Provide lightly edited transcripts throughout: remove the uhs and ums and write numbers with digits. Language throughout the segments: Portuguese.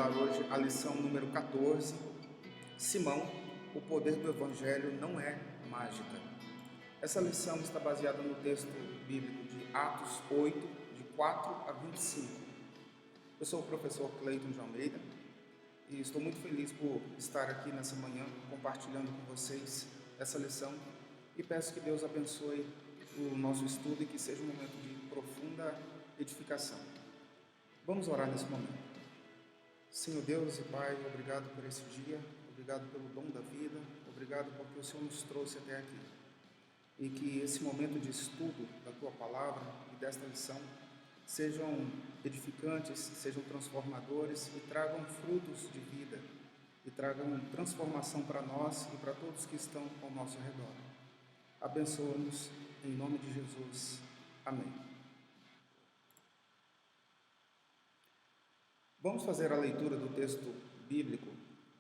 estudar hoje a lição número 14, Simão, o poder do Evangelho não é mágica. Essa lição está baseada no texto bíblico de Atos 8, de 4 a 25. Eu sou o professor Cleiton de Almeida e estou muito feliz por estar aqui nessa manhã compartilhando com vocês essa lição e peço que Deus abençoe o nosso estudo e que seja um momento de profunda edificação. Vamos orar nesse momento. Senhor Deus e Pai, obrigado por esse dia, obrigado pelo dom da vida, obrigado porque o Senhor nos trouxe até aqui. E que esse momento de estudo da Tua Palavra e desta lição sejam edificantes, sejam transformadores e tragam frutos de vida e tragam transformação para nós e para todos que estão ao nosso redor. Abençoa-nos em nome de Jesus. Amém. Vamos fazer a leitura do texto bíblico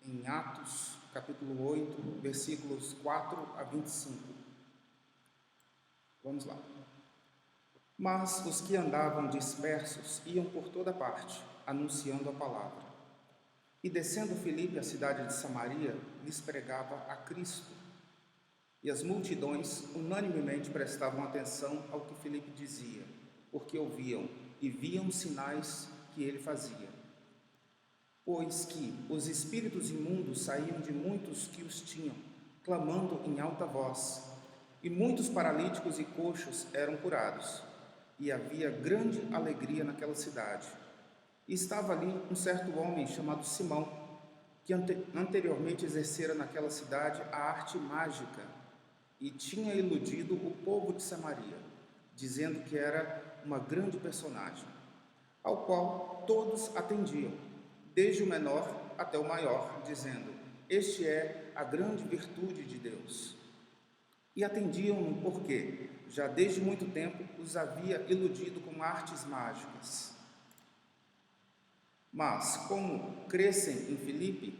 em Atos, capítulo 8, versículos 4 a 25. Vamos lá. Mas os que andavam dispersos iam por toda parte, anunciando a palavra. E descendo Filipe à cidade de Samaria, lhes pregava a Cristo. E as multidões unanimemente prestavam atenção ao que Filipe dizia, porque ouviam e viam sinais que ele fazia. Pois que os espíritos imundos saíam de muitos que os tinham, clamando em alta voz, e muitos paralíticos e coxos eram curados, e havia grande alegria naquela cidade. E estava ali um certo homem chamado Simão, que anteriormente exercera naquela cidade a arte mágica, e tinha iludido o povo de Samaria, dizendo que era uma grande personagem, ao qual todos atendiam, desde o menor até o maior, dizendo: este é a grande virtude de Deus. E atendiam-no porque, já desde muito tempo, os havia iludido com artes mágicas. Mas, como crescem em Filipe,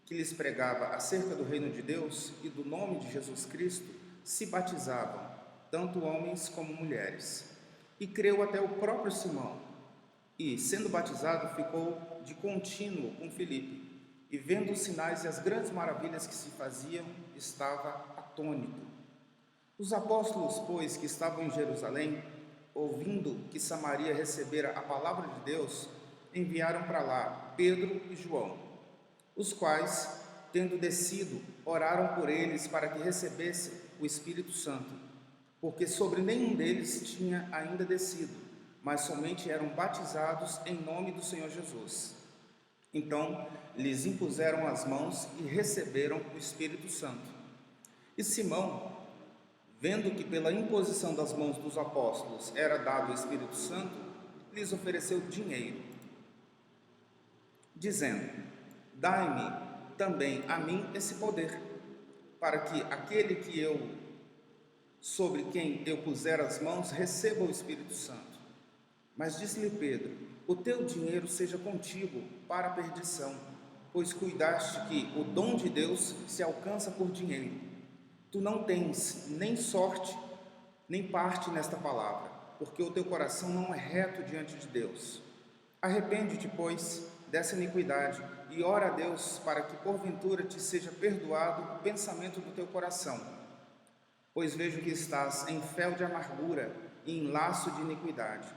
que lhes pregava acerca do reino de Deus e do nome de Jesus Cristo, se batizavam, tanto homens como mulheres. E creu até o próprio Simão. E, sendo batizado, ficou de contínuo com Filipe, e vendo os sinais e as grandes maravilhas que se faziam, estava atônito. Os apóstolos, pois, que estavam em Jerusalém, ouvindo que Samaria recebera a palavra de Deus, enviaram para lá Pedro e João, os quais, tendo descido, oraram por eles para que recebessem o Espírito Santo, porque sobre nenhum deles tinha ainda descido, mas somente eram batizados em nome do Senhor Jesus. Então, lhes impuseram as mãos e receberam o Espírito Santo. E Simão, vendo que pela imposição das mãos dos apóstolos era dado o Espírito Santo, lhes ofereceu dinheiro, dizendo: dai-me também a mim esse poder, para que aquele sobre quem eu puser as mãos receba o Espírito Santo. Mas disse-lhe Pedro: o teu dinheiro seja contigo para a perdição, pois cuidaste que o dom de Deus se alcança por dinheiro. Tu não tens nem sorte, nem parte nesta palavra, porque o teu coração não é reto diante de Deus. Arrepende-te, pois, dessa iniquidade, e ora a Deus para que porventura te seja perdoado o pensamento do teu coração. Pois vejo que estás em fel de amargura e em laço de iniquidade.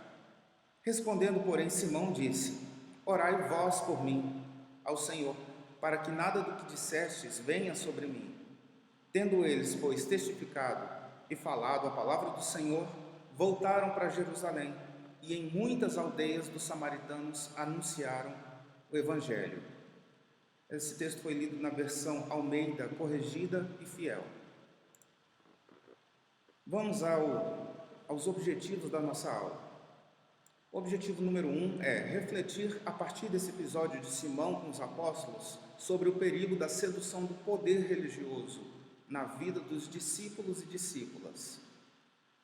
Respondendo, porém, Simão disse: orai vós por mim ao Senhor, para que nada do que dissestes venha sobre mim. Tendo eles, pois, testificado e falado a palavra do Senhor, voltaram para Jerusalém, e em muitas aldeias dos samaritanos anunciaram o Evangelho. Esse texto foi lido na versão Almeida, corrigida e fiel. Vamos aos objetivos da nossa aula. O objetivo número 1 é refletir a partir desse episódio de Simão com os apóstolos sobre o perigo da sedução do poder religioso na vida dos discípulos e discípulas.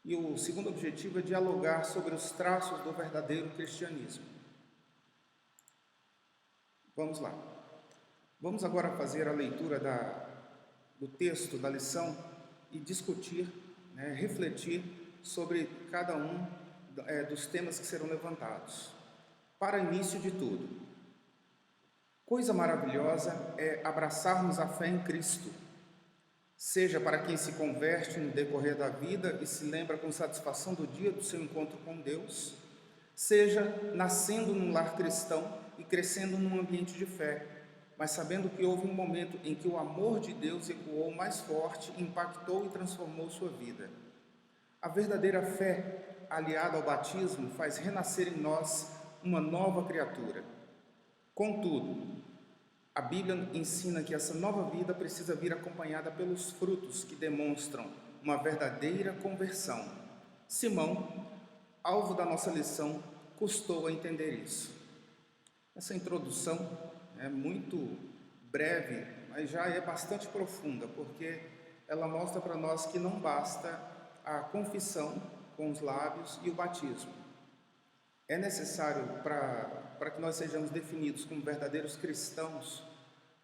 E o segundo objetivo é dialogar sobre os traços do verdadeiro cristianismo. Vamos lá. Vamos agora fazer a leitura do texto da lição e discutir, refletir sobre cada um dos temas que serão levantados. Para início de tudo, Coisa maravilhosa é abraçarmos a fé em Cristo, seja para quem se converte no decorrer da vida e se lembra com satisfação do dia do seu encontro com Deus, seja nascendo num lar cristão e crescendo num ambiente de fé, mas sabendo que houve um momento em que o amor de Deus ecoou mais forte, impactou e transformou sua vida. A verdadeira fé, aliada ao batismo, faz renascer em nós uma nova criatura. Contudo, a Bíblia ensina que essa nova vida precisa vir acompanhada pelos frutos que demonstram uma verdadeira conversão. Simão, alvo da nossa lição, custou a entender isso. Essa introdução é muito breve, mas já é bastante profunda, porque ela mostra para nós que não basta a confissão com os lábios e o batismo. É necessário para que nós sejamos definidos como verdadeiros cristãos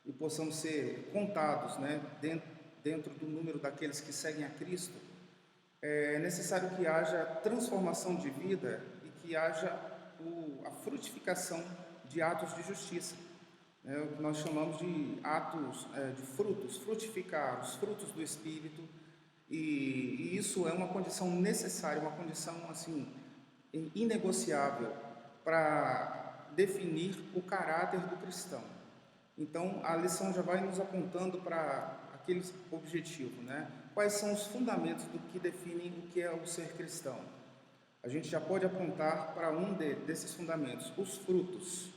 e possamos ser contados, dentro do número daqueles que seguem a Cristo, é necessário que haja transformação de vida e que haja a frutificação de atos de justiça, o que nós chamamos de atos de frutos, frutificar os frutos do Espírito, e isso é uma condição necessária, uma condição assim inegociável para definir o caráter do cristão. Então, a lição já vai nos apontando para aquele objetivo, Quais são os fundamentos do que definem o que é o ser cristão? A gente já pode apontar para desses fundamentos, os frutos,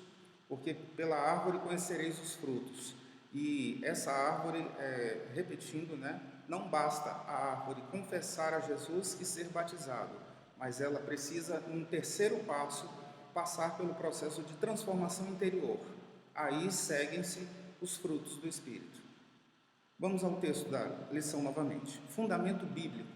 porque pela árvore conhecereis os frutos. E essa árvore, repetindo, não basta a árvore confessar a Jesus e ser batizado, mas ela precisa, num terceiro passo, passar pelo processo de transformação interior. Aí seguem-se os frutos do Espírito. Vamos ao texto da lição novamente. Fundamento bíblico.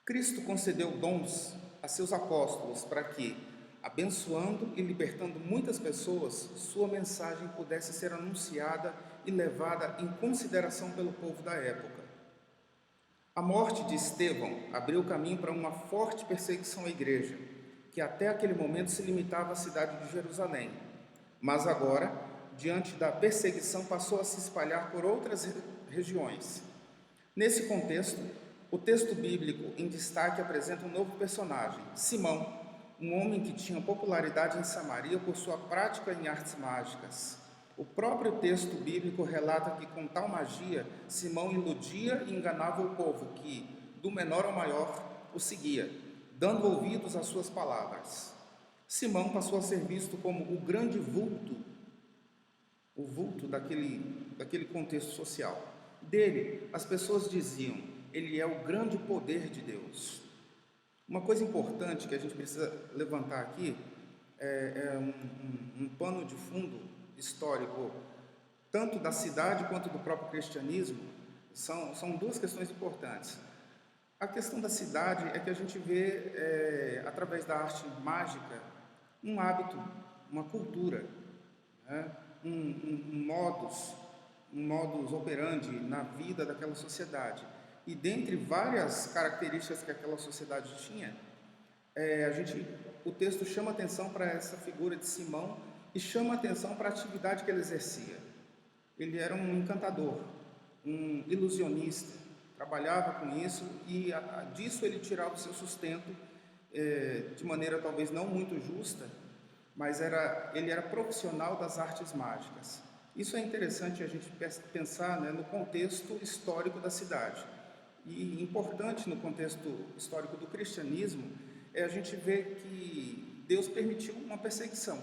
Cristo concedeu dons a seus apóstolos para que, abençoando e libertando muitas pessoas, sua mensagem pudesse ser anunciada e levada em consideração pelo povo da época. A morte de Estevão abriu caminho para uma forte perseguição à igreja, que até aquele momento se limitava à cidade de Jerusalém, mas agora, diante da perseguição, passou a se espalhar por outras regiões. Nesse contexto, o texto bíblico em destaque apresenta um novo personagem, Simão, um homem que tinha popularidade em Samaria por sua prática em artes mágicas. O próprio texto bíblico relata que com tal magia, Simão iludia e enganava o povo que, do menor ao maior, o seguia, dando ouvidos às suas palavras. Simão passou a ser visto como o grande vulto, o vulto daquele contexto social. Dele, as pessoas diziam, ele é o grande poder de Deus. Uma coisa importante que a gente precisa levantar aqui é um pano de fundo histórico, tanto da cidade quanto do próprio cristianismo. São duas questões importantes. A questão da cidade é que a gente vê, através da arte mágica, um hábito, uma cultura, um modus operandi na vida daquela sociedade. E dentre várias características que aquela sociedade tinha, o texto chama atenção para essa figura de Simão e chama atenção para a atividade que ele exercia. Ele era um encantador, um ilusionista, trabalhava com isso e disso ele tirava o seu sustento de maneira talvez não muito justa, mas ele era profissional das artes mágicas. Isso é interessante a gente pensar no contexto histórico da cidade. E importante no contexto histórico do cristianismo é a gente ver que Deus permitiu uma perseguição.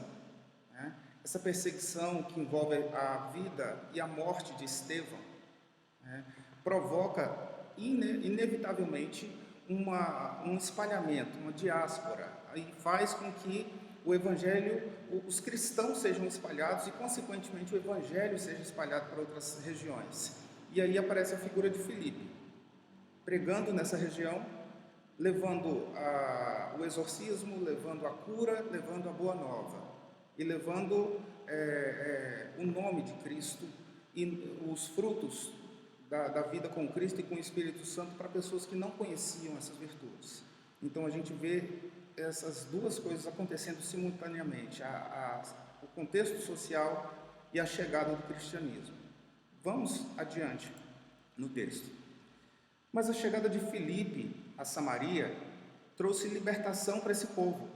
Essa perseguição que envolve a vida e a morte de Estevão provoca inevitavelmente um espalhamento, uma diáspora, e faz com que o evangelho, os cristãos sejam espalhados e, consequentemente, o evangelho seja espalhado para outras regiões. E aí aparece a figura de Filipe, pregando nessa região, levando o exorcismo, levando a cura, levando a boa nova, e levando o nome de Cristo e os frutos da vida com Cristo e com o Espírito Santo para pessoas que não conheciam essas virtudes. Então a gente vê essas duas coisas acontecendo simultaneamente, o contexto social e a chegada do cristianismo. Vamos adiante no texto. Mas a chegada de Filipe a Samaria trouxe libertação para esse povo,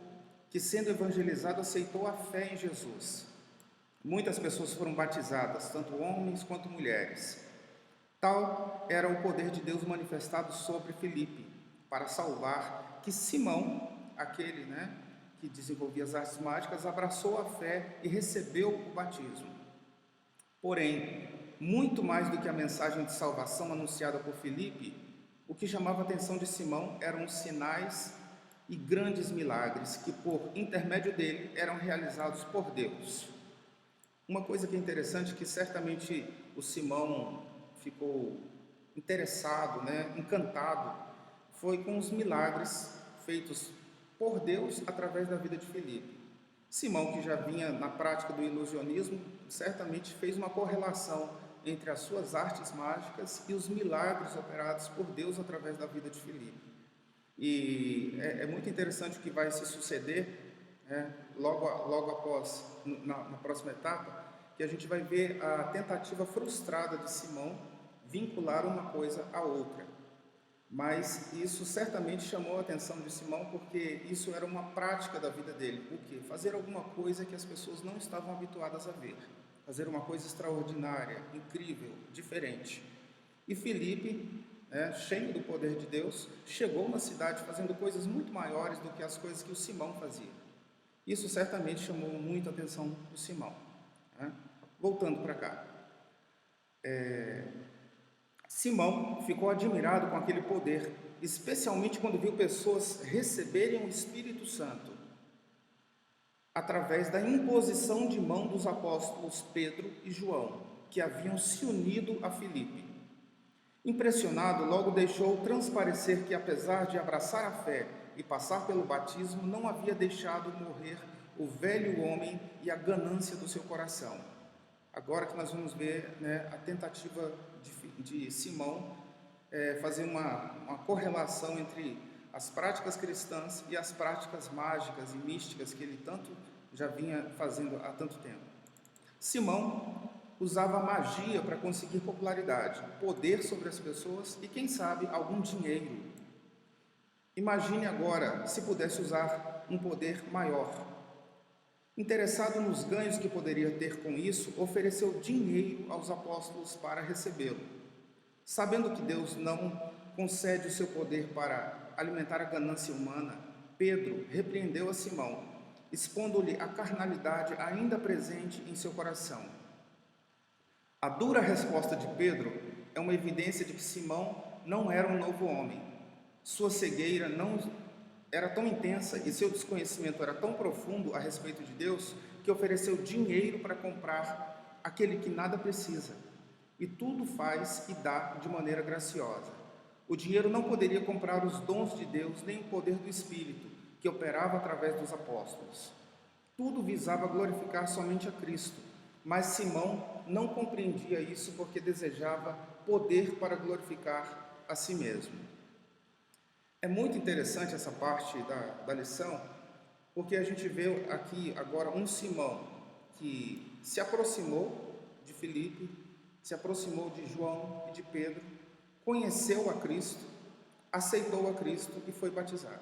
que, sendo evangelizado, aceitou a fé em Jesus. Muitas pessoas foram batizadas, tanto homens quanto mulheres. Tal era o poder de Deus manifestado sobre Filipe, para salvar, que Simão, aquele que desenvolvia as artes mágicas, abraçou a fé e recebeu o batismo. Porém, muito mais do que a mensagem de salvação anunciada por Filipe, o que chamava a atenção de Simão eram os sinais e grandes milagres que, por intermédio dele, eram realizados por Deus. Uma coisa que é interessante, que certamente o Simão ficou interessado, encantado, foi com os milagres feitos por Deus através da vida de Filipe. Simão, que já vinha na prática do ilusionismo, certamente fez uma correlação entre as suas artes mágicas e os milagres operados por Deus através da vida de Filipe. E é muito interessante o que vai se suceder, logo após, na próxima etapa, que a gente vai ver a tentativa frustrada de Simão vincular uma coisa à outra. Mas isso certamente chamou a atenção de Simão, porque isso era uma prática da vida dele. O quê? Fazer alguma coisa que as pessoas não estavam habituadas a ver. Fazer uma coisa extraordinária, incrível, diferente. E Filipe, cheio do poder de Deus, chegou na cidade fazendo coisas muito maiores do que as coisas que o Simão fazia. Isso certamente chamou muito a atenção do Simão. Voltando para cá. Simão ficou admirado com aquele poder, especialmente quando viu pessoas receberem o Espírito Santo através da imposição de mão dos apóstolos Pedro e João, que haviam se unido a Filipe. Impressionado, logo deixou transparecer que, apesar de abraçar a fé e passar pelo batismo, não havia deixado morrer o velho homem e a ganância do seu coração. Agora que nós vamos ver a tentativa de Simão fazer uma correlação entre as práticas cristãs e as práticas mágicas e místicas que ele tanto já vinha fazendo há tanto tempo. Simão usava magia para conseguir popularidade, poder sobre as pessoas e, quem sabe, algum dinheiro. Imagine agora se pudesse usar um poder maior. Interessado nos ganhos que poderia ter com isso, ofereceu dinheiro aos apóstolos para recebê-lo. Sabendo que Deus não concede o seu poder para alimentar a ganância humana, Pedro repreendeu a Simão, expondo-lhe a carnalidade ainda presente em seu coração. A dura resposta de Pedro é uma evidência de que Simão não era um novo homem. Sua cegueira não era tão intensa e seu desconhecimento era tão profundo a respeito de Deus que ofereceu dinheiro para comprar aquele que nada precisa e tudo faz e dá de maneira graciosa. O dinheiro não poderia comprar os dons de Deus nem o poder do Espírito que operava através dos apóstolos. Tudo visava glorificar somente a Cristo, mas Simão não compreendia isso porque desejava poder para glorificar a si mesmo. É muito interessante essa parte da lição, porque a gente vê aqui agora um Simão que se aproximou de Filipe, se aproximou de João e de Pedro, conheceu a Cristo, aceitou a Cristo e foi batizado.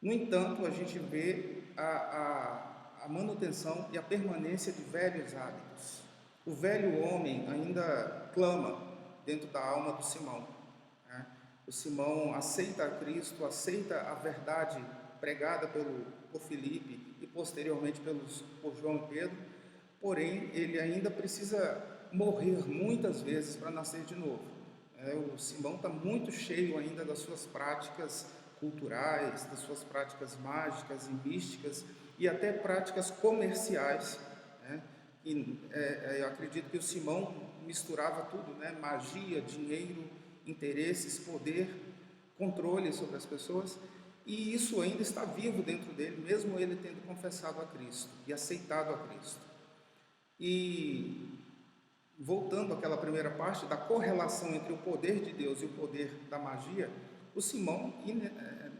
No entanto, a gente vê a manutenção e a permanência de velhos hábitos. O velho homem ainda clama dentro da alma do Simão. O Simão aceita a Cristo, aceita a verdade pregada por Filipe e posteriormente por João e Pedro, porém ele ainda precisa morrer muitas vezes para nascer de novo. O Simão está muito cheio ainda das suas práticas culturais, das suas práticas mágicas e místicas e até práticas comerciais. Eu acredito que o Simão misturava tudo, magia, dinheiro, interesses, poder, controle sobre as pessoas, e isso ainda está vivo dentro dele, mesmo ele tendo confessado a Cristo e aceitado a Cristo. E voltando àquela primeira parte da correlação entre o poder de Deus e o poder da magia, o Simão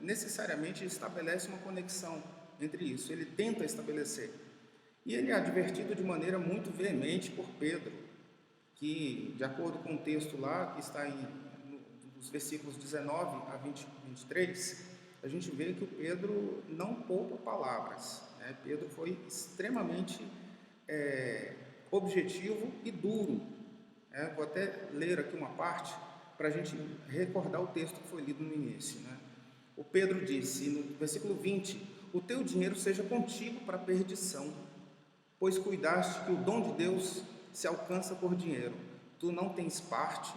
necessariamente estabelece uma conexão entre isso, ele tenta estabelecer. E ele é advertido de maneira muito veemente por Pedro, que, de acordo com o texto lá, que está nos versículos 19 a 23, a gente vê que o Pedro não poupa palavras, né? Pedro foi extremamente objetivo e duro, né? Vou até ler aqui uma parte para a gente recordar o texto que foi lido no início, né? O Pedro disse, no versículo 20, o teu dinheiro seja contigo para a perdição, pois cuidaste que o dom de Deus se alcança por dinheiro. Tu não tens parte,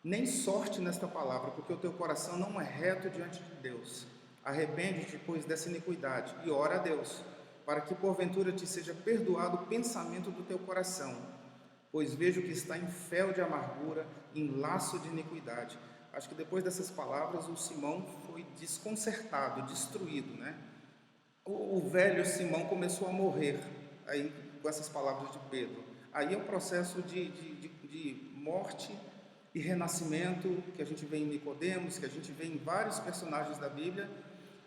nem sorte nesta palavra, porque o teu coração não é reto diante de Deus. Arrepende-te, pois, dessa iniquidade, e ora a Deus, para que porventura te seja perdoado o pensamento do teu coração, pois vejo que está em fel de amargura, em laço de iniquidade. Acho que depois dessas palavras, o Simão foi desconcertado, destruído, né? O velho Simão começou a morrer, aí, com essas palavras de Pedro. Aí é um processo de morte e renascimento que a gente vê em Nicodemos, que a gente vê em vários personagens da Bíblia,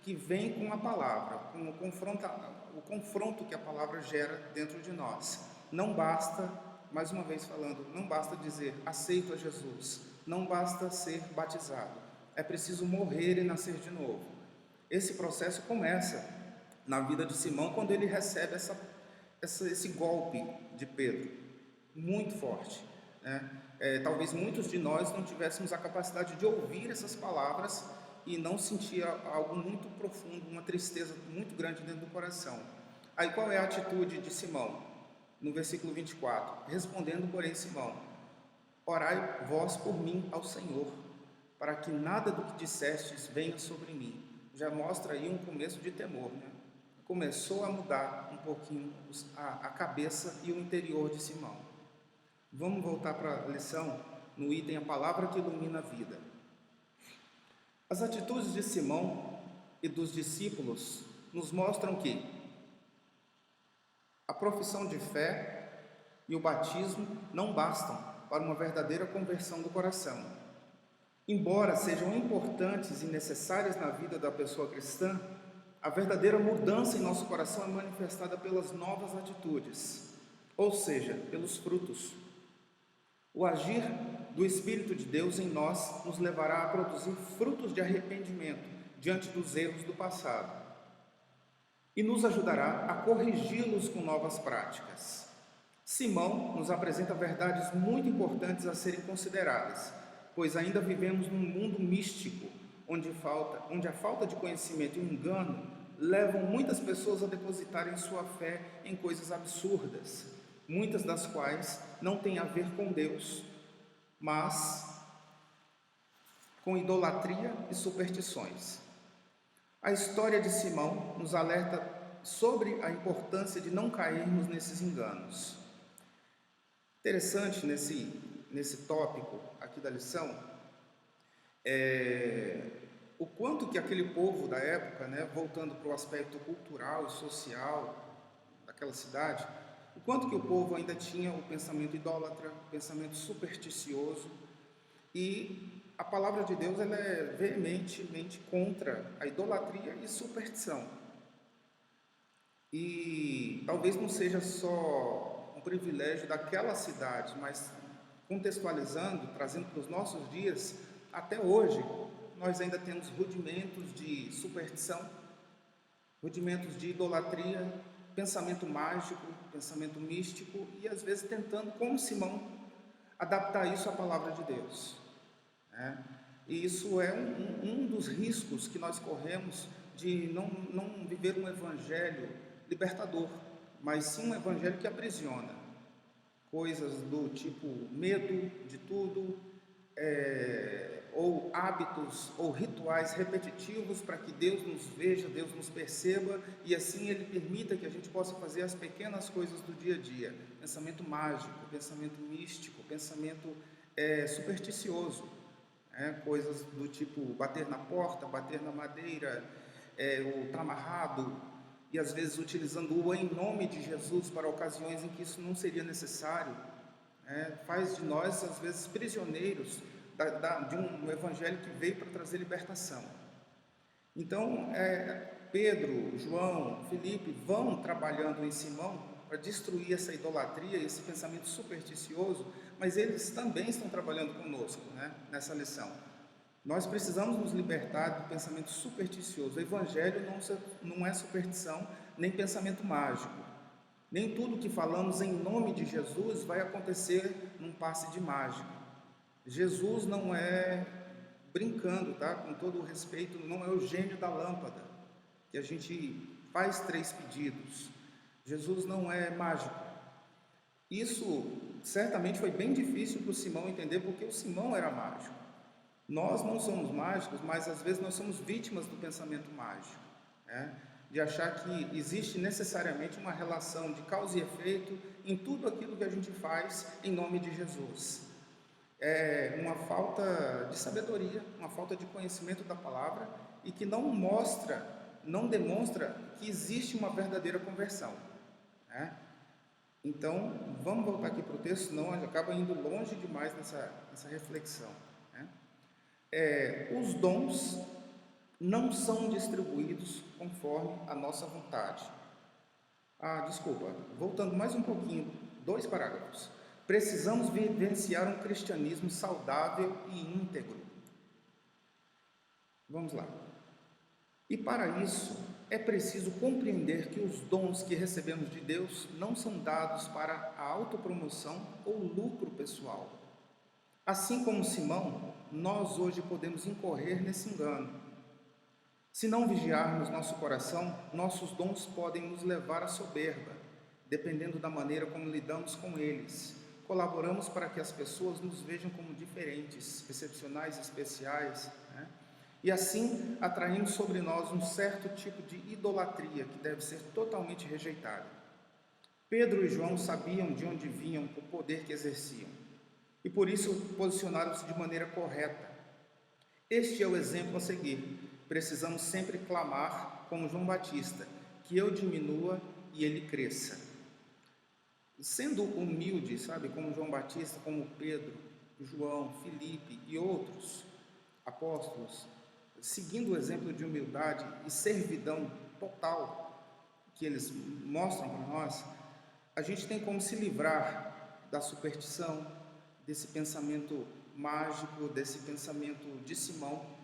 que vem com a palavra, com o confronto que a palavra gera dentro de nós. Não basta, mais uma vez falando, não basta dizer aceito a Jesus, não basta ser batizado, é preciso morrer e nascer de novo. Esse processo começa na vida de Simão quando ele recebe esse golpe de Pedro, muito forte, né? Talvez muitos de nós não tivéssemos a capacidade de ouvir essas palavras e não sentir algo muito profundo, uma tristeza muito grande dentro do coração. Aí qual é a atitude de Simão? No versículo 24, respondendo, porém, Simão, orai vós por mim ao Senhor, para que nada do que dissestes venha sobre mim. Já mostra aí um começo de temor, né? Começou a mudar um pouquinho a cabeça e o interior de Simão. Vamos voltar para a lição no item a palavra que ilumina a vida. As atitudes de Simão e dos discípulos nos mostram que a profissão de fé e o batismo não bastam para uma verdadeira conversão do coração. Embora sejam importantes e necessárias na vida da pessoa cristã, a verdadeira mudança em nosso coração é manifestada pelas novas atitudes, ou seja, pelos frutos. O agir do Espírito de Deus em nós nos levará a produzir frutos de arrependimento diante dos erros do passado e nos ajudará a corrigi-los com novas práticas. Simão nos apresenta verdades muito importantes a serem consideradas, pois ainda vivemos num mundo místico, onde a falta de conhecimento e o engano levam muitas pessoas a depositarem sua fé em coisas absurdas, muitas das quais não têm a ver com Deus, mas com idolatria e superstições. A história de Simão nos alerta sobre a importância de não cairmos nesses enganos. Interessante nesse tópico aqui da lição, o quanto que aquele povo da época, né, voltando para o aspecto cultural e social daquela cidade, o quanto que o povo ainda tinha o pensamento idólatra, o pensamento supersticioso, e a palavra de Deus ela é veementemente contra a idolatria e superstição. E talvez não seja só um privilégio daquela cidade, mas contextualizando, trazendo para os nossos dias, até hoje, nós ainda temos rudimentos de superstição, rudimentos de idolatria, pensamento mágico, pensamento místico, e às vezes tentando, como Simão, adaptar isso à palavra de Deus, né? E isso é um dos riscos que nós corremos de não viver um evangelho libertador, mas sim um evangelho que aprisiona. Coisas do tipo medo de tudo, ou hábitos ou rituais repetitivos para que Deus nos veja, Deus nos perceba e assim Ele permita que a gente possa fazer as pequenas coisas do dia a dia. Pensamento mágico, pensamento místico, pensamento supersticioso, coisas do tipo bater na porta, bater na madeira, ou estar amarrado, e às vezes utilizando o em nome de Jesus para ocasiões em que isso não seria necessário, faz de nós às vezes prisioneiros de um evangelho que veio para trazer libertação. Então, Pedro, João, Felipe vão trabalhando em Simão para destruir essa idolatria, esse pensamento supersticioso, mas eles também estão trabalhando conosco, né, nessa lição. Nós precisamos nos libertar do pensamento supersticioso. O Evangelho não é superstição, nem pensamento mágico. Nem tudo que falamos em nome de Jesus vai acontecer num passe de mágica. Jesus não é brincando, tá? Com todo o respeito, não é o gênio da lâmpada, que a gente faz 3 pedidos. Jesus não é mágico. Isso certamente foi bem difícil para o Simão entender, porque o Simão era mágico. Nós não somos mágicos, mas às vezes nós somos vítimas do pensamento mágico, né? De achar que existe necessariamente uma relação de causa e efeito em tudo aquilo que a gente faz em nome de Jesus. É uma falta de sabedoria, uma falta de conhecimento da palavra e que não demonstra que existe uma verdadeira conversão, né? Então, vamos voltar aqui para o texto, senão a gente acaba indo longe demais nessa reflexão, né? Os dons não são distribuídos conforme a nossa vontade. Voltando mais um pouquinho, 2 parágrafos. Precisamos vivenciar um cristianismo saudável e íntegro. Vamos lá. E para isso, é preciso compreender que os dons que recebemos de Deus não são dados para a autopromoção ou lucro pessoal. Assim como Simão, nós hoje podemos incorrer nesse engano. Se não vigiarmos nosso coração, nossos dons podem nos levar à soberba, dependendo da maneira como lidamos com eles. Colaboramos para que as pessoas nos vejam como diferentes, excepcionais, especiais, né? E assim atraímos sobre nós um certo tipo de idolatria que deve ser totalmente rejeitada. Pedro e João sabiam de onde vinham o poder que exerciam e por isso posicionaram-se de maneira correta. Este é o exemplo a seguir. Precisamos sempre clamar como João Batista, que eu diminua e ele cresça. Sendo humilde, sabe, como João Batista, como Pedro, João, Filipe e outros apóstolos, seguindo o exemplo de humildade e servidão total que eles mostram para nós, a gente tem como se livrar da superstição, desse pensamento mágico, desse pensamento de Simão,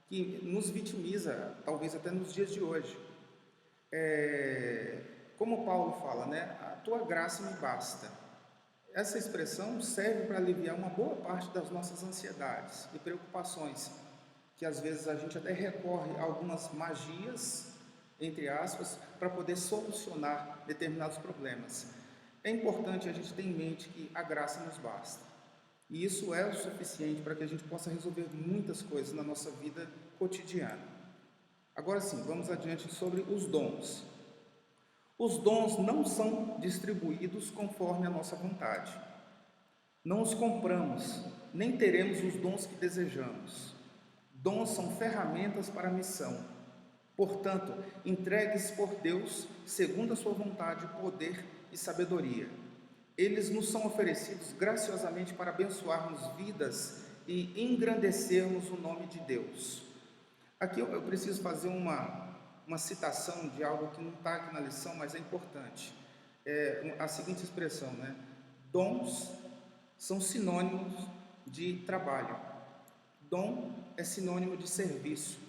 que nos vitimiza, talvez até nos dias de hoje. Como Paulo fala, né? A tua graça me basta. Essa expressão serve para aliviar uma boa parte das nossas ansiedades e preocupações, que às vezes a gente até recorre a algumas magias, entre aspas, para poder solucionar determinados problemas. É importante a gente ter em mente que a graça nos basta. E isso é o suficiente para que a gente possa resolver muitas coisas na nossa vida cotidiana. Agora sim, vamos adiante sobre os dons. Os dons não são distribuídos conforme a nossa vontade. Não os compramos, nem teremos os dons que desejamos. Dons são ferramentas para a missão. Portanto, entregues por Deus, segundo a sua vontade, poder e sabedoria. Eles nos são oferecidos graciosamente para abençoarmos vidas e engrandecermos o nome de Deus. Aqui eu preciso fazer uma citação de algo que não está aqui na lição, mas é importante. A seguinte expressão, né? Dons são sinônimos de trabalho. Dom é sinônimo de serviço.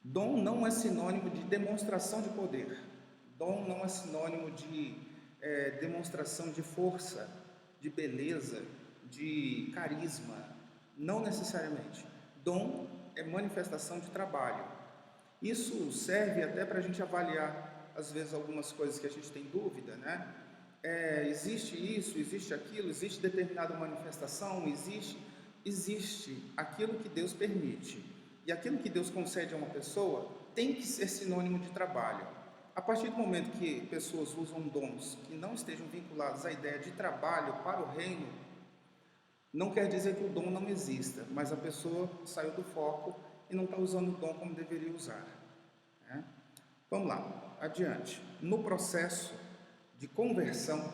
Dom não é sinônimo de demonstração de poder. Dom não é sinônimo de demonstração de força, de beleza, de carisma. Não necessariamente. Dom é manifestação de trabalho. Isso serve até para a gente avaliar, às vezes, algumas coisas que a gente tem dúvida, né? Existe isso, existe aquilo, existe determinada manifestação, existe aquilo que Deus permite. E aquilo que Deus concede a uma pessoa tem que ser sinônimo de trabalho. A partir do momento que pessoas usam dons que não estejam vinculados à ideia de trabalho para o reino, não quer dizer que o dom não exista, mas a pessoa saiu do foco e não está usando o dom como deveria usar, né? Vamos lá, adiante. No processo de conversão,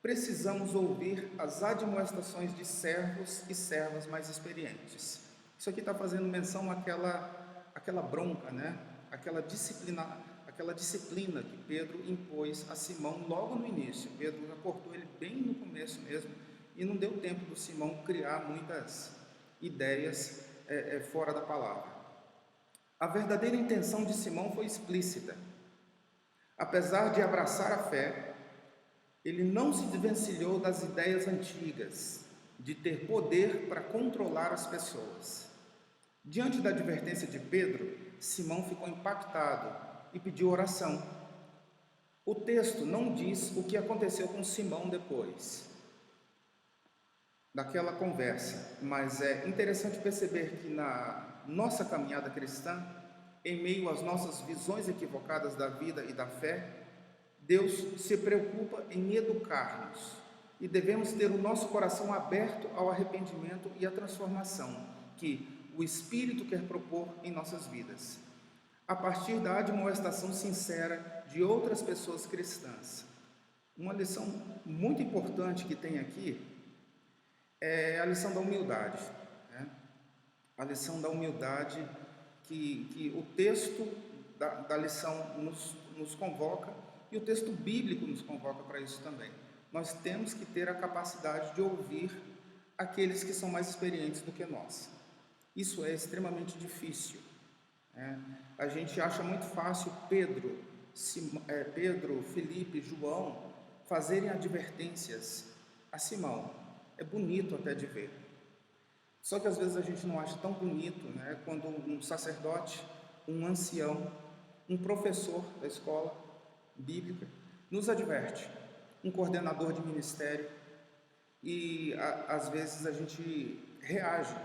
precisamos ouvir as admoestações de servos e servas mais experientes. Isso aqui está fazendo menção àquela bronca, né? Aquela aquela disciplina que Pedro impôs a Simão logo no início. Pedro já cortou ele bem no começo mesmo, e não deu tempo do Simão criar muitas ideias fora da palavra. A verdadeira intenção de Simão foi explícita. Apesar de abraçar a fé, ele não se desvencilhou das ideias antigas de ter poder para controlar as pessoas. Diante da advertência de Pedro, Simão ficou impactado e pediu oração. O texto não diz o que aconteceu com Simão depois daquela conversa, mas é interessante perceber que na nossa caminhada cristã, em meio às nossas visões equivocadas da vida e da fé, Deus se preocupa em educar-nos e devemos ter o nosso coração aberto ao arrependimento e à transformação que o Espírito quer propor em nossas vidas, a partir da admoestação sincera de outras pessoas cristãs. Uma lição muito importante que tem aqui é a lição da humildade, né? A lição da humildade que o texto da lição nos convoca, e o texto bíblico nos convoca para isso também. Nós temos que ter a capacidade de ouvir aqueles que são mais experientes do que nós. Isso é extremamente difícil, né? A gente acha muito fácil Pedro, Felipe, João fazerem advertências a Simão. É bonito até de ver. Só que às vezes a gente não acha tão bonito, né, quando um sacerdote, um ancião, um professor da escola bíblica nos adverte, um coordenador de ministério, e às vezes a gente reage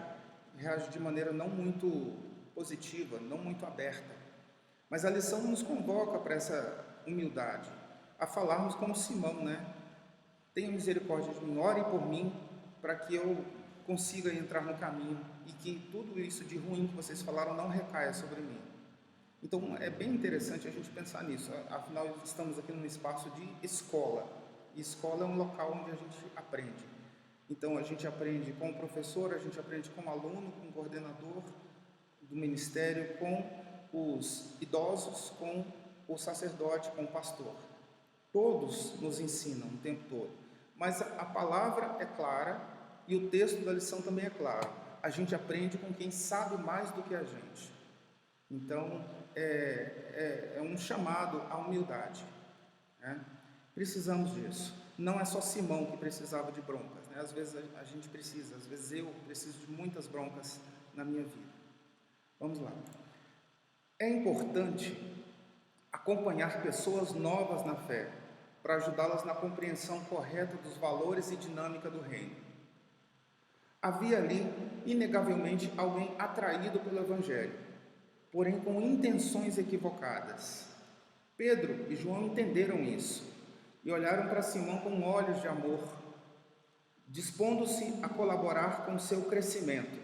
de maneira não muito positiva, não muito aberta. Mas a lição nos convoca para essa humildade, a falarmos como Simão, né? Tenha misericórdia de mim, ore por mim, para que eu consiga entrar no caminho e que tudo isso de ruim que vocês falaram não recaia sobre mim. Então é bem interessante a gente pensar nisso. Afinal, estamos aqui num espaço de escola, e escola é um local onde a gente aprende. Então a gente aprende com o professor, a gente aprende com o aluno, com o coordenador do ministério, com os idosos, com o sacerdote, com o pastor. Todos nos ensinam o tempo todo, mas a palavra é clara e o texto da lição também é claro. A gente aprende com quem sabe mais do que a gente. Então é um chamado à humildade, né? Precisamos disso. Não é só Simão que precisava de broncas, né? Às vezes a gente precisa, às vezes eu preciso de muitas broncas na minha vida. Vamos lá. É importante acompanhar pessoas novas na fé, para ajudá-las na compreensão correta dos valores e dinâmica do reino. Havia ali, inegavelmente, alguém atraído pelo Evangelho, porém com intenções equivocadas. Pedro e João entenderam isso e olharam para Simão com olhos de amor, dispondo-se a colaborar com seu crescimento,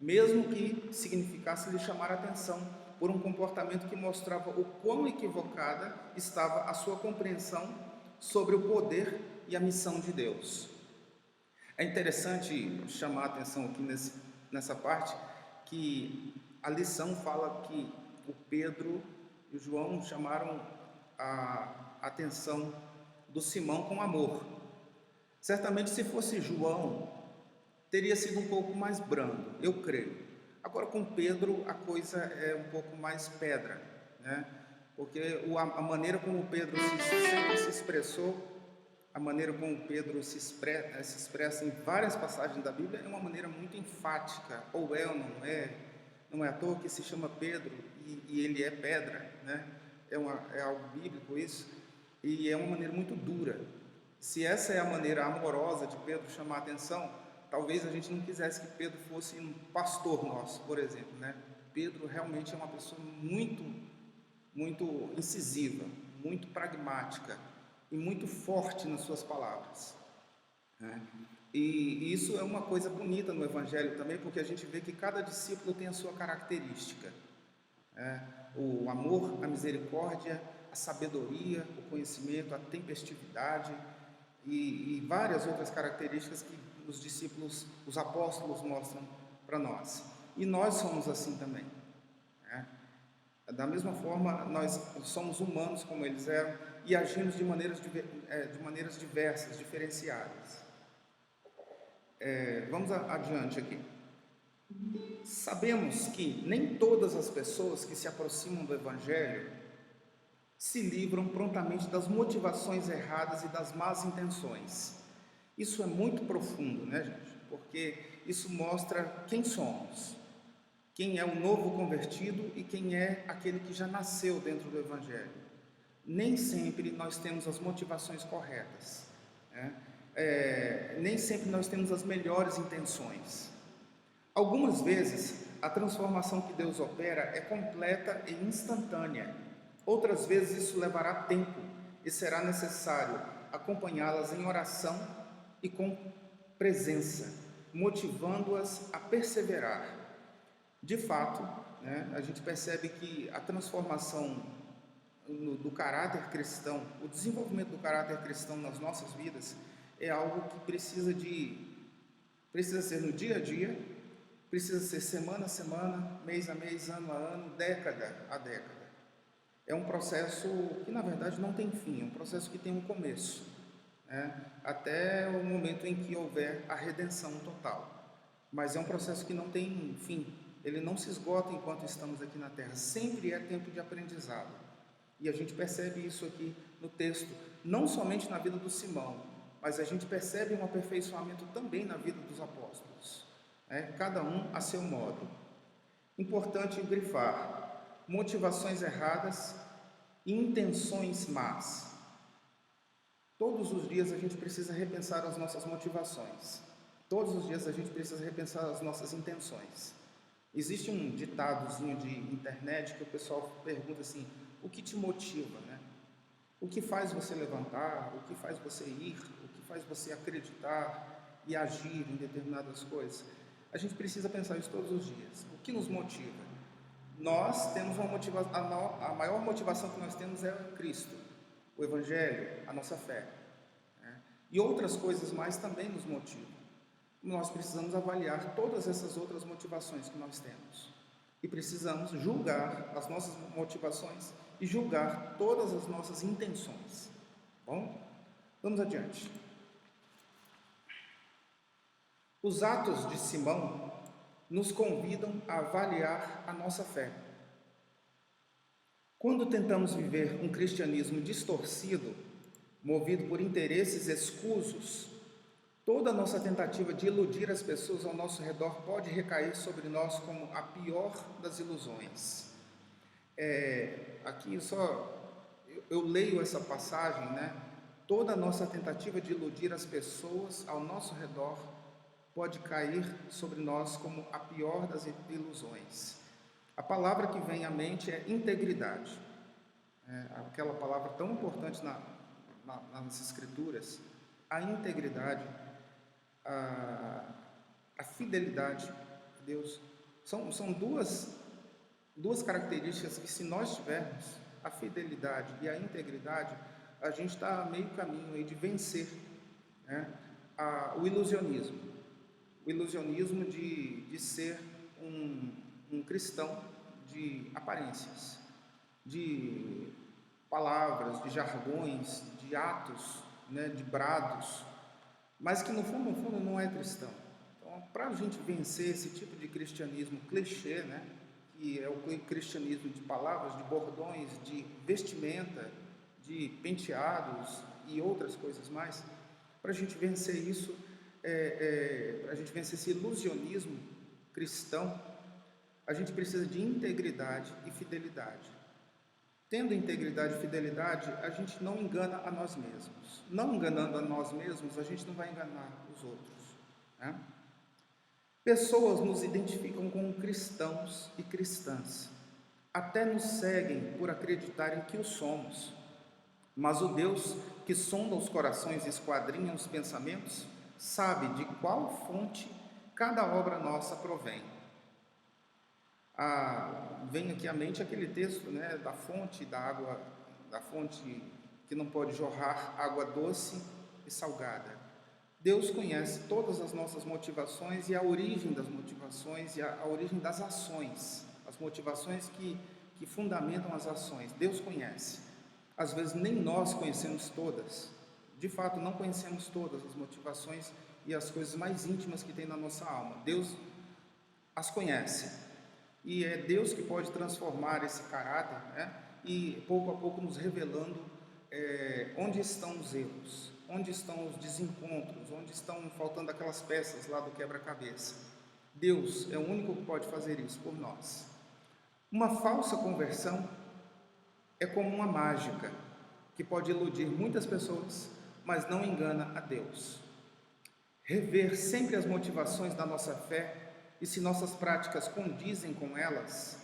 mesmo que significasse lhe chamar a atenção por um comportamento que mostrava o quão equivocada estava a sua compreensão sobre o poder e a missão de Deus. É interessante chamar a atenção aqui nessa parte, que a lição fala que o Pedro e o João chamaram a atenção do Simão com amor. Certamente, se fosse João, teria sido um pouco mais brando, eu creio. Agora, com Pedro, a coisa é um pouco mais pedra, né? Porque a maneira como Pedro sempre se expressou, a maneira como Pedro se expressa em várias passagens da Bíblia, é uma maneira muito enfática, ou é ou não é. Não é à toa que se chama Pedro e ele é pedra, né? É algo bíblico isso, e é uma maneira muito dura. Se essa é a maneira amorosa de Pedro chamar a atenção, talvez a gente não quisesse que Pedro fosse um pastor nosso, por exemplo, né? Pedro realmente é uma pessoa muito incisiva, muito pragmática e muito forte nas suas palavras, né? E isso é uma coisa bonita no Evangelho também, porque a gente vê que cada discípulo tem a sua característica, né? O amor, a misericórdia, a sabedoria, o conhecimento, a tempestividade e várias outras características que os discípulos, os apóstolos mostram para nós. E nós somos assim também, né? Da mesma forma, nós somos humanos como eles eram e agimos de maneiras diversas, diferenciadas. Vamos adiante aqui. Sabemos que nem todas as pessoas que se aproximam do Evangelho se livram prontamente das motivações erradas e das más intenções. Isso é muito profundo, né, gente? Porque isso mostra quem somos, quem é o novo convertido e quem é aquele que já nasceu dentro do Evangelho. Nem sempre nós temos as motivações corretas, né? Nem sempre nós temos as melhores intenções. Algumas vezes a transformação que Deus opera é completa e instantânea. Outras vezes isso levará tempo e será necessário acompanhá-las em oração e com presença, motivando-as a perseverar. De fato, né, a gente percebe que a transformação do caráter cristão, o desenvolvimento do caráter cristão nas nossas vidas é algo que precisa ser no dia a dia, precisa ser semana a semana, mês a mês, ano a ano, década a década. É um processo que na verdade não tem fim, é um processo que tem um começo, né? Até o momento em que houver a redenção total. Mas é um processo que não tem fim, ele não se esgota enquanto estamos aqui na Terra, sempre é tempo de aprendizado. E a gente percebe isso aqui no texto, não somente na vida do Simão, mas a gente percebe um aperfeiçoamento também na vida dos apóstolos, né? Cada um a seu modo. Importante grifar: motivações erradas e intenções más. Todos os dias a gente precisa repensar as nossas motivações. Todos os dias a gente precisa repensar as nossas intenções. Existe um ditadozinho de internet que o pessoal pergunta assim: o que te motiva, né? O que faz você levantar? O que faz você ir? O que faz você acreditar e agir em determinadas coisas? A gente precisa pensar isso todos os dias. O que nos motiva? Nós temos uma motivação, a maior motivação que nós temos é Cristo, o Evangelho, a nossa fé, né? E outras coisas mais também nos motivam. Nós precisamos avaliar todas essas outras motivações que nós temos e precisamos julgar as nossas motivações e julgar todas as nossas intenções. Bom, vamos adiante. Os atos de Simão nos convidam a avaliar a nossa fé. Quando tentamos viver um cristianismo distorcido, movido por interesses escusos, toda a nossa tentativa de iludir as pessoas ao nosso redor pode recair sobre nós como a pior das ilusões. Aqui eu leio essa passagem, né? Toda a nossa tentativa de iludir as pessoas ao nosso redor pode cair sobre nós como a pior das ilusões. A palavra que vem à mente é integridade. Aquela palavra tão importante nas Escrituras. A integridade, a fidelidade a Deus. São duas características que, se nós tivermos a fidelidade e a integridade, a gente está a meio caminho aí de vencer, né, o ilusionismo. O ilusionismo de ser um cristão de aparências, de palavras, de jargões, de atos, né, de brados, mas que no fundo não é cristão. Então, para a gente vencer esse tipo de cristianismo clichê, né, que é o cristianismo de palavras, de bordões, de vestimenta, de penteados e outras coisas mais, para a gente vencer isso, para a gente vencer esse ilusionismo cristão, a gente precisa de integridade e fidelidade. Tendo integridade e fidelidade, a gente não engana a nós mesmos. Não enganando a nós mesmos, a gente não vai enganar os outros, né? Pessoas nos identificam como cristãos e cristãs. Até nos seguem por acreditarem que o somos. Mas o Deus que sonda os corações e esquadrinha os pensamentos, sabe de qual fonte cada obra nossa provém. Vem aqui à mente aquele texto, né, da fonte que não pode jorrar água doce e salgada. Deus conhece todas as nossas motivações e a origem das motivações e a origem das ações, as motivações que que fundamentam as ações. Deus conhece. Às vezes nem nós conhecemos todas. De fato, não conhecemos todas as motivações e as coisas mais íntimas que tem na nossa alma. Deus as conhece. E é Deus que pode transformar esse caráter, né? E pouco a pouco nos revelando onde estão os erros, onde estão os desencontros, onde estão faltando aquelas peças lá do quebra-cabeça. Deus é o único que pode fazer isso por nós. Uma falsa conversão é como uma mágica que pode iludir muitas pessoas, mas não engana a Deus. Rever sempre as motivações da nossa fé e se nossas práticas condizem com elas,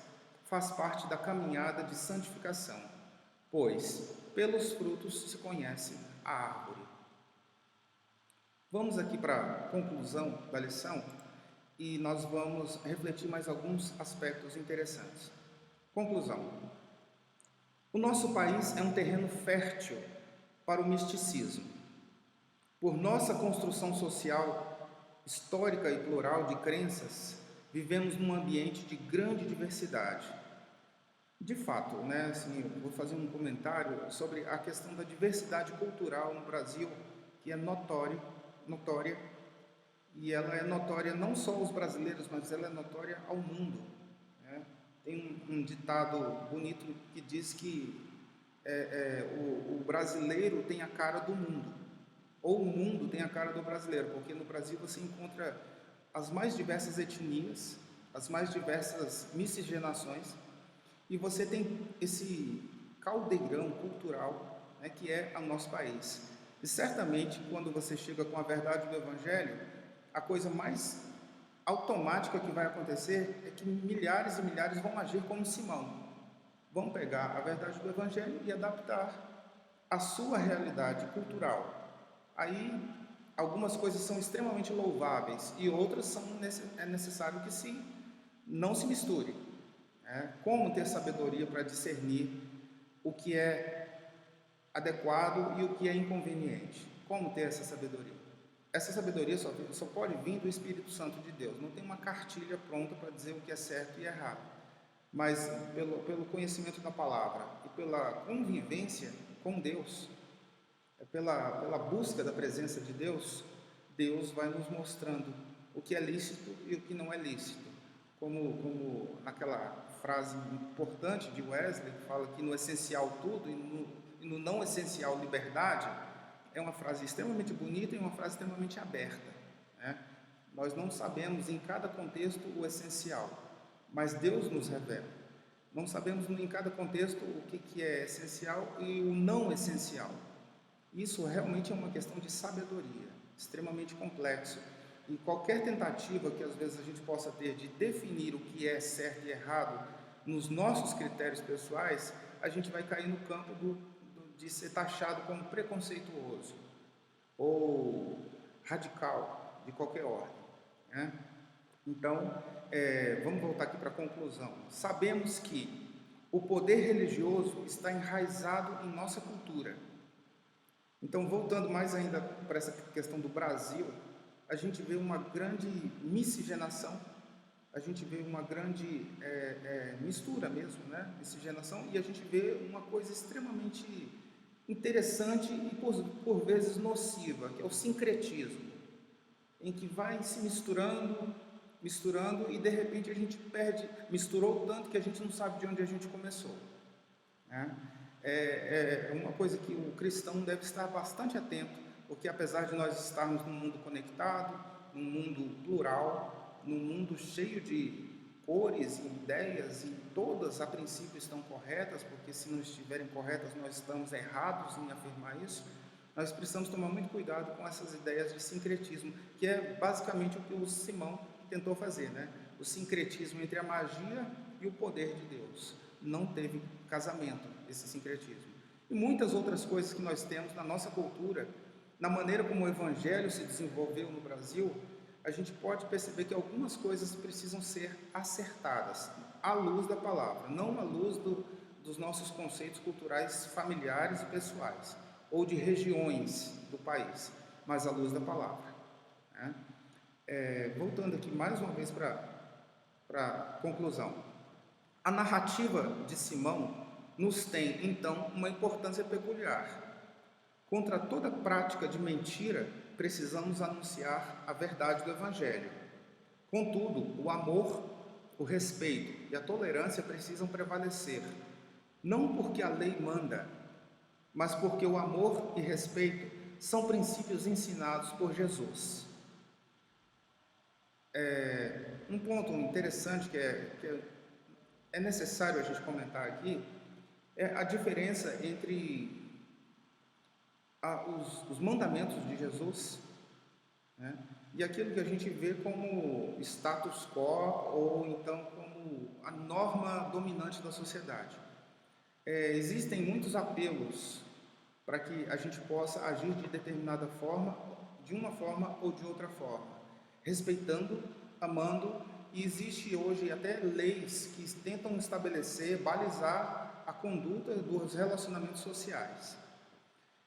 faz parte da caminhada de santificação, pois pelos frutos se conhece a árvore. Vamos aqui para a conclusão da lição e nós vamos refletir mais alguns aspectos interessantes. Conclusão. O nosso país é um terreno fértil para o misticismo. Por nossa construção social, histórica e plural de crenças, vivemos num ambiente de grande diversidade. De fato, né, assim, eu vou fazer um comentário sobre a questão da diversidade cultural no Brasil, que é notória, e ela é notória não só aos brasileiros, mas ela é notória ao mundo, né? Tem um ditado bonito que diz que o brasileiro tem a cara do mundo, ou o mundo tem a cara do brasileiro, porque no Brasil você encontra as mais diversas etnias, as mais diversas miscigenações, e você tem esse caldeirão cultural, né, que é o nosso país. E certamente, quando você chega com a verdade do Evangelho, a coisa mais automática que vai acontecer é que milhares e milhares vão agir como Simão. Vão pegar a verdade do Evangelho e adaptar à sua realidade cultural. Aí, algumas coisas são extremamente louváveis e outras é necessário que não se misture. Como ter sabedoria para discernir o que é adequado e o que é inconveniente? Como ter essa sabedoria? Essa sabedoria só pode vir do Espírito Santo de Deus. Não tem uma cartilha pronta para dizer o que é certo e errado. Mas pelo conhecimento da palavra e pela convivência com Deus, pela busca da presença de Deus, Deus vai nos mostrando o que é lícito e o que não é lícito. Como naquela frase importante de Wesley, que fala que no essencial tudo e no não essencial liberdade, é uma frase extremamente bonita e uma frase extremamente aberta, né? Nós não sabemos em cada contexto o essencial, mas Deus nos revela. Não sabemos em cada contexto o que é essencial e o não essencial. Isso realmente é uma questão de sabedoria, extremamente complexo. E qualquer tentativa que às vezes a gente possa ter de definir o que é certo e errado nos nossos critérios pessoais, a gente vai cair no campo de ser taxado como preconceituoso ou radical de qualquer ordem, né? Então, vamos voltar aqui para a conclusão. Sabemos que o poder religioso está enraizado em nossa cultura. Então, voltando mais ainda para essa questão do Brasil, a gente vê uma grande miscigenação, a gente vê uma grande mistura mesmo, né? Miscigenação, e a gente vê uma coisa extremamente interessante e por vezes nociva, que é o sincretismo, em que vai se misturando e de repente a gente misturou tanto que a gente não sabe de onde a gente começou, né? É uma coisa que o cristão deve estar bastante atento, porque apesar de nós estarmos num mundo conectado, num mundo plural, num mundo cheio de cores e ideias, e todas a princípio estão corretas, porque se não estiverem corretas nós estamos errados em afirmar isso, nós precisamos tomar muito cuidado com essas ideias de sincretismo, que é basicamente o que o Simão tentou fazer, né? O sincretismo entre a magia e o poder de Deus. Não teve casamento esse sincretismo. E muitas outras coisas que nós temos na nossa cultura, na maneira como o Evangelho se desenvolveu no Brasil, a gente pode perceber que algumas coisas precisam ser acertadas à luz da palavra, não à luz dos nossos conceitos culturais familiares e pessoais, ou de regiões do país, mas à luz da palavra, né? Voltando aqui mais uma vez para a conclusão. A narrativa de Simão nos tem, então, uma importância peculiar. Contra toda prática de mentira, precisamos anunciar a verdade do Evangelho. Contudo, o amor, o respeito e a tolerância precisam prevalecer, não porque a lei manda, mas porque o amor e respeito são princípios ensinados por Jesus. Um ponto interessante que é necessário a gente comentar aqui é a diferença entre os mandamentos de Jesus, né, e aquilo que a gente vê como status quo ou então como a norma dominante da sociedade. Existem muitos apelos para que a gente possa agir de determinada forma, de uma forma ou de outra forma, respeitando, amando, e existe hoje até leis que tentam estabelecer, balizar a conduta dos relacionamentos sociais.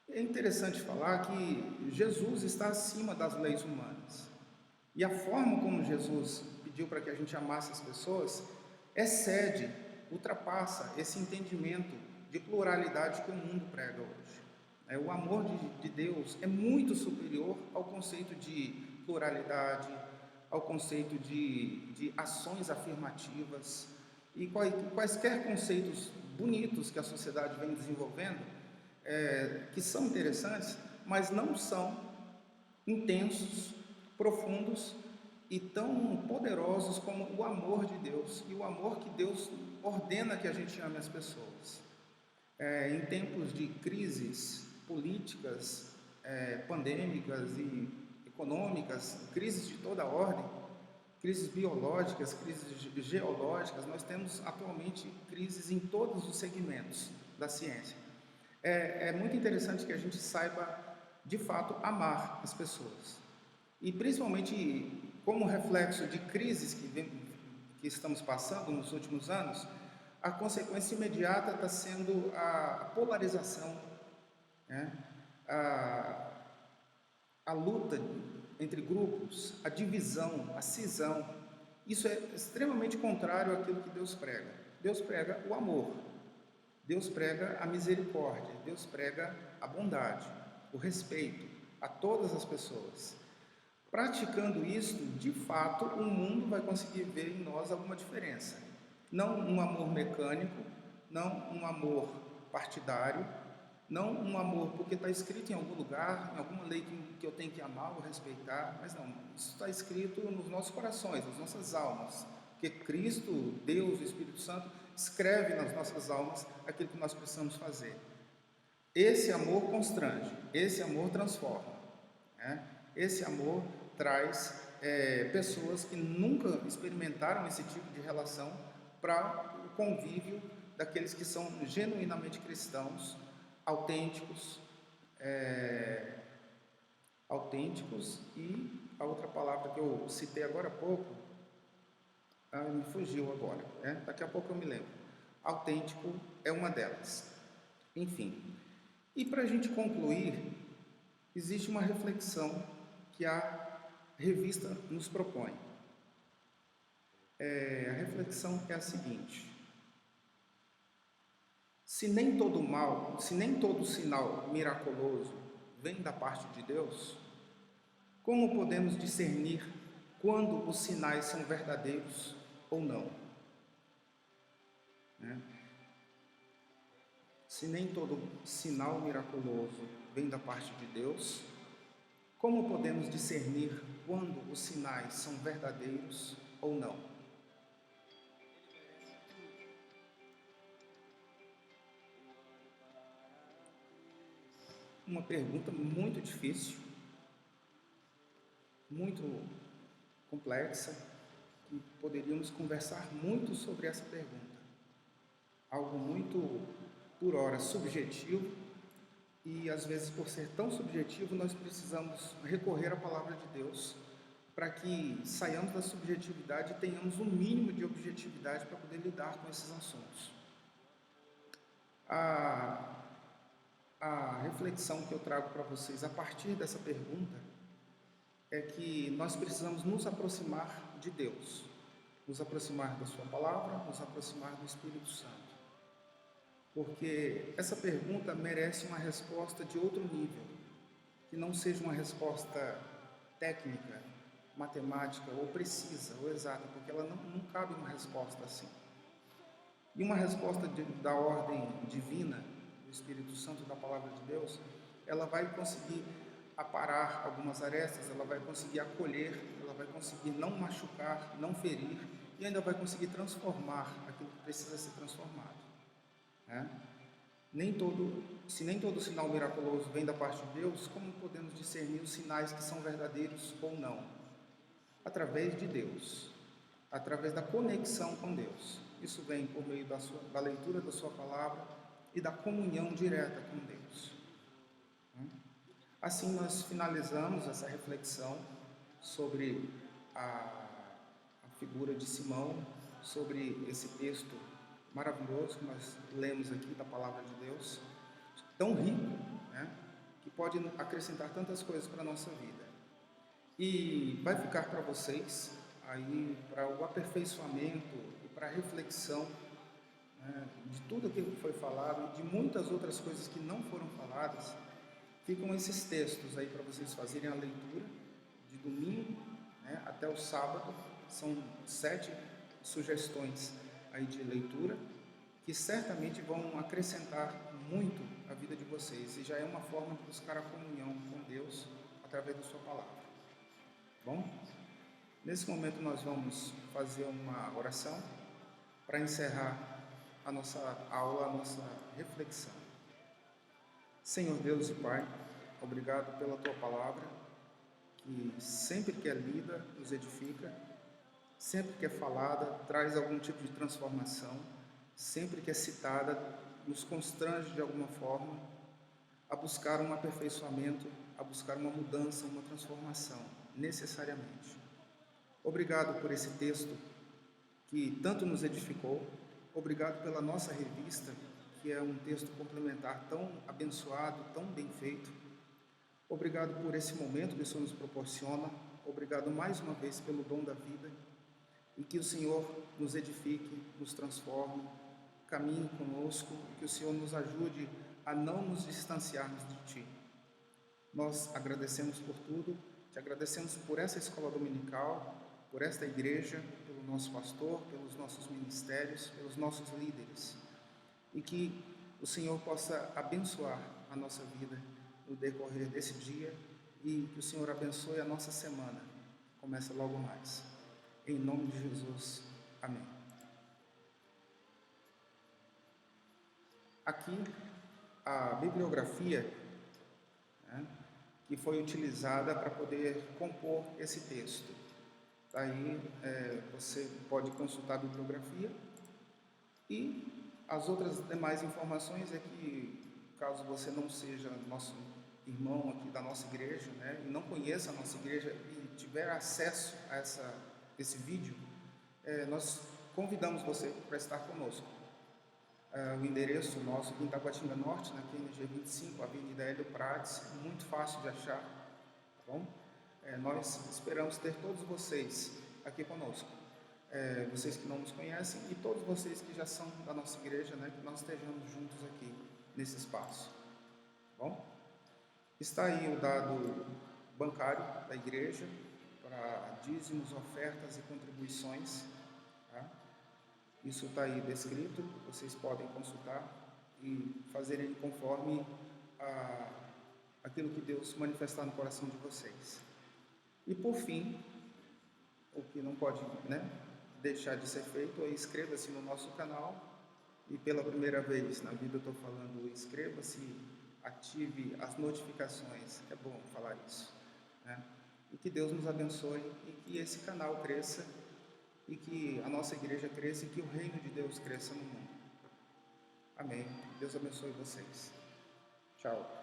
É interessante falar que Jesus está acima das leis humanas. E a forma como Jesus pediu para que a gente amasse as pessoas excede, ultrapassa esse entendimento de pluralidade que o mundo prega hoje. O amor de Deus é muito superior ao conceito de pluralidade, ao conceito de ações afirmativas e quaisquer conceitos bonitos que a sociedade vem desenvolvendo, que são interessantes, mas não são intensos, profundos e tão poderosos como o amor de Deus e o amor que Deus ordena que a gente ame as pessoas. Em tempos de crises políticas, pandêmicas e econômicas, crises de toda ordem, crises biológicas, crises geológicas, nós temos atualmente crises em todos os segmentos da ciência. É muito interessante que a gente saiba, de fato, amar as pessoas. E principalmente como reflexo de crises que estamos passando nos últimos anos, a consequência imediata está sendo a polarização, né? A luta entre grupos, a divisão, a cisão. Isso é extremamente contrário àquilo que Deus prega. Deus prega o amor, Deus prega a misericórdia, Deus prega a bondade, o respeito a todas as pessoas. Praticando isso, de fato, o mundo vai conseguir ver em nós alguma diferença. Não um amor mecânico, não um amor partidário, não um amor porque está escrito em algum lugar, em alguma lei que eu tenho que amar ou respeitar, mas não, isso está escrito nos nossos corações, nas nossas almas, porque Cristo, Deus, o Espírito Santo, escreve nas nossas almas aquilo que nós precisamos fazer. Esse amor constrange, esse amor transforma, né? Esse amor traz pessoas que nunca experimentaram esse tipo de relação para o convívio daqueles que são genuinamente cristãos, autênticos, e a outra palavra que eu citei agora há pouco, me fugiu agora, daqui a pouco eu me lembro. Autêntico é uma delas. Enfim, e para a gente concluir, existe uma reflexão que a revista nos propõe. A reflexão é a seguinte: se nem todo sinal miraculoso vem da parte de Deus, como podemos discernir quando os sinais são verdadeiros ou não? Se nem todo sinal miraculoso vem da parte de Deus, como podemos discernir quando os sinais são verdadeiros ou não? Uma pergunta muito difícil, muito complexa, que poderíamos conversar muito sobre essa pergunta. Algo muito, por ora, subjetivo, e às vezes, por ser tão subjetivo, nós precisamos recorrer à palavra de Deus para que saiamos da subjetividade e tenhamos um mínimo de objetividade para poder lidar com esses assuntos. A reflexão que eu trago para vocês a partir dessa pergunta é que nós precisamos nos aproximar de Deus. nos aproximar da sua palavra, nos aproximar do Espírito Santo. Porque essa pergunta merece uma resposta de outro nível, que não seja uma resposta técnica, matemática, ou precisa, ou exata, porque ela não cabe uma resposta assim. E uma resposta da ordem divina, do Espírito Santo, da Palavra de Deus, ela vai conseguir aparar algumas arestas, ela vai conseguir acolher, ela vai conseguir não machucar, não ferir, e ainda vai conseguir transformar aquilo que precisa ser transformado. Né? Se nem todo sinal miraculoso vem da parte de Deus, como podemos discernir os sinais que são verdadeiros ou não? Através de Deus, através da conexão com Deus. Isso vem por meio da leitura da sua palavra e da comunhão direta com Deus. Assim nós finalizamos essa reflexão sobre a figura de Simão, sobre esse texto maravilhoso que nós lemos aqui da palavra de Deus, tão rico, né, que pode acrescentar tantas coisas para a nossa vida. E vai ficar para vocês aí para o aperfeiçoamento e para a reflexão, né, de tudo aquilo que foi falado e de muitas outras coisas que não foram faladas. Ficam esses textos aí para vocês fazerem a leitura de domingo, né, até o sábado. São 7 sugestões aí de leitura que certamente vão acrescentar muito a vida de vocês, e já é uma forma de buscar a comunhão com Deus através da sua palavra. Bom, nesse momento nós vamos fazer uma oração para encerrar a nossa aula, a nossa reflexão. Senhor Deus e Pai, obrigado pela Tua palavra, que sempre que é lida nos edifica, sempre que é falada traz algum tipo de transformação, sempre que é citada nos constrange de alguma forma a buscar um aperfeiçoamento, a buscar uma mudança, uma transformação, necessariamente. Obrigado por esse texto que tanto nos edificou, obrigado pela nossa revista, que é um texto complementar tão abençoado, tão bem feito. Obrigado por esse momento que o Senhor nos proporciona, obrigado mais uma vez pelo dom da vida, e que o Senhor nos edifique, nos transforme, caminhe conosco, e que o Senhor nos ajude a não nos distanciarmos de Ti. Nós agradecemos por tudo, Te agradecemos por essa escola dominical, por esta igreja, pelo nosso pastor, pelos nossos ministérios, pelos nossos líderes, e que o Senhor possa abençoar a nossa vida no decorrer desse dia, e que o Senhor abençoe a nossa semana, que começa logo mais. Em nome de Jesus, amém. Aqui, a bibliografia, né, que foi utilizada para poder compor esse texto. Daí você pode consultar a bibliografia, e as outras demais informações é que, caso você não seja nosso irmão aqui da nossa igreja, né, e não conheça a nossa igreja e tiver acesso a esse vídeo, nós convidamos você para estar conosco. O endereço nosso aqui em Taguatinga Norte, na QNG 25, Avenida Hélio Prates, muito fácil de achar, tá bom? Nós esperamos ter todos vocês aqui conosco, vocês que não nos conhecem e todos vocês que já são da nossa igreja, né, que nós estejamos juntos aqui nesse espaço, tá bom? Está aí o dado bancário da igreja para dízimos, ofertas e contribuições, tá? Isso está aí descrito, vocês podem consultar e fazerem conforme aquilo que Deus manifestar no coração de vocês. E por fim, o que não pode, né, deixar de ser feito é inscreva-se no nosso canal, e pela primeira vez na vida eu estou falando inscreva-se, ative as notificações, é bom falar isso, né? E que Deus nos abençoe e que esse canal cresça e que a nossa igreja cresça e que o reino de Deus cresça no mundo. Amém. Deus abençoe vocês. Tchau.